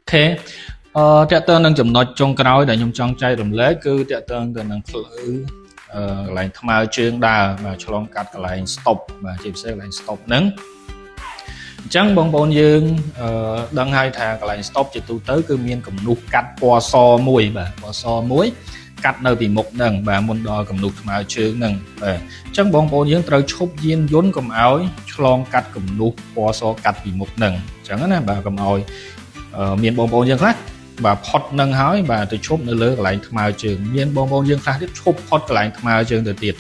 เคតើតើនឹងចំណុចចុងក្រោយដែលខ្ញុំចង់ចែករំលែកគឺតើតើទៅនឹងផ្លូវកន្លែងថ្មើរជើងដើរបាទឆ្លងកាត់កន្លែង stop បាទជាពិសេសកន្លែង stop ហ្នឹងអញ្ចឹងបងប្អូនយើងដឹងហើយថាកន្លែង stop ជាទូទៅគឺមានគំនូសកាត់ពណ៌សមួយបាទពណ៌សមួយកាត់នៅពីមុខហ្នឹងបាទមុនដល់គំនូសថ្មើរជើងហ្នឹងបាទអញ្ចឹងបងប្អូនយើងត្រូវឈប់យានយន្តកុំឲ្យឆ្លងកាត់គំនូសពណ៌សកាត់ពីមុខហ្នឹងអញ្ចឹងណាបាទកុំឲ្យមានបងប្អូនយើងខ្លះបាទផុតនឹងហើយបាទទៅឈប់នៅលើកន្លែងថ្មើរជើងមានបងប្អូនយើងខ្លះទៀតឈប់ផុតកន្លែងថ្មើរជើងទៅទៀត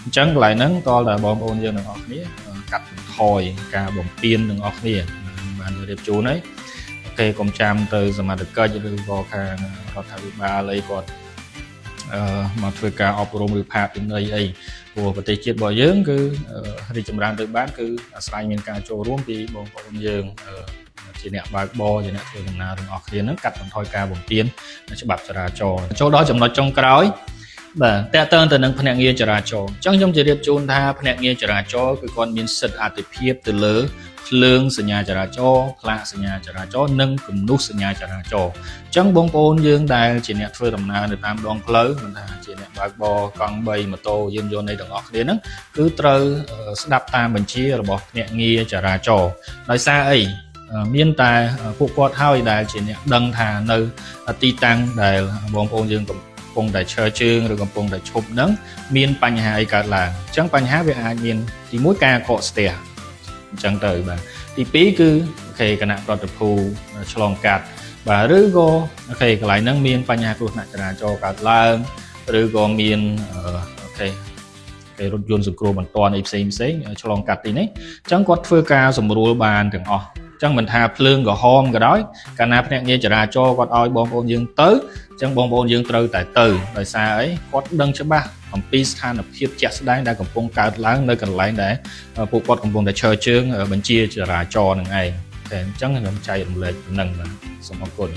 អញ្ចឹងកន្លែងហ្នឹងតើតែបងប្អូនយើងទាំងអស់គ្នាកាត់បន្ថយការបំពេញទាំងអស់គ្នាបានរៀបជូនហើយអូខេកុំចាំទៅសមត្ថកិច្ចឬក៏ខាងរដ្ឋាភិបាលអីគាត់មកធ្វើការអប់រំឬផាកពិន័យអីព្រោះប្រទេសជាតិរបស់យើងគឺរីកចម្រើនទៅបានគឺអាស្រ័យមានការចូលរួមពីបងប្អូនយើងជាអ្នកបើកបរជាអ្នកធ្វើដំណើរទាំងអស់គ្នាហ្នឹងកាត់បន្ថយការបំពានច្បាប់ចរាចរណ៍ចូលដល់ចំណុចចុងក្រោយបាទតើតើទៅនឹងភ្នាក់ងារចរាចរណ៍អញ្ចឹងខ្ញុំជម្រាបជូនថាភ្នាក់ងារចរាចរណ៍គឺគាត់មានសិទ្ធិអធិភាពទៅលើភ្លើងសញ្ញាចរាចរណ៍ផ្លាកសញ្ញាចរាចរណ៍និងគំនូសសញ្ញាចរាចរណ៍អញ្ចឹងបងប្អូនយើងដែលជាអ្នកធ្វើដំណើរនៅតាមដងផ្លូវមិនថាជាអ្នកបើកបរកង់3ម៉ូតូយានយន្តអីទាំងអស់គ្នាហ្នឹងគឺត្រូវស្ដាប់តាមបញ្ជារបស់ភ្នាក់ងារចរាចរណ៍ដោយសារអីមានតែពួកគាត់ហើយដែលជាអ្នកដឹងថានៅទីតាំងដែលបងប្អូនយើងកំពុងតែឈរជើងឬកំពុងតែឈប់ហ្នឹងមានបញ្ហាអីកើតឡើងអញ្ចឹងបញ្ហាវាអាចមានទី1ការកកស្ទះអញ្ចឹងទៅបាទទី2គឺអូខេគណៈប្រតិភូឆ្លងកាត់បាទឬក៏អូខេកន្លែងហ្នឹងមានបញ្ហាគ្រោះថ្នាក់ចរាចរណ៍កើតឡើងឬក៏មានអូខេរថយន្តសង្គ្រោះបន្ទាន់អីផ្សេងឆ្លងកាត់ទីនេះអញ្ចឹងគាត់ធ្វើការសម្រួលបានទាំងអស់អញ្ចឹងមិនថាភ្លើងក្រហមក៏ដោយកាលណាភ្នាក់ងារចរាចរណ៍គាត់ឲ្យបងប្អូនយើងទៅអញ្ចឹងបងប្អូនយើងត្រូវតែទៅដោយសារអីគាត់ដឹងច្បាស់អំពីស្ថានភាពជាក់ស្ដែងដែលកំពុងកើតឡើងនៅកន្លែងដែលពួកគាត់កំពុងតែឈរជើងបញ្ជាចរាចរណ៍នឹងឯងតែអញ្ចឹងខ្ញុំចែករំលែកប៉ុណ្ណឹងបាទសូមអរគុណ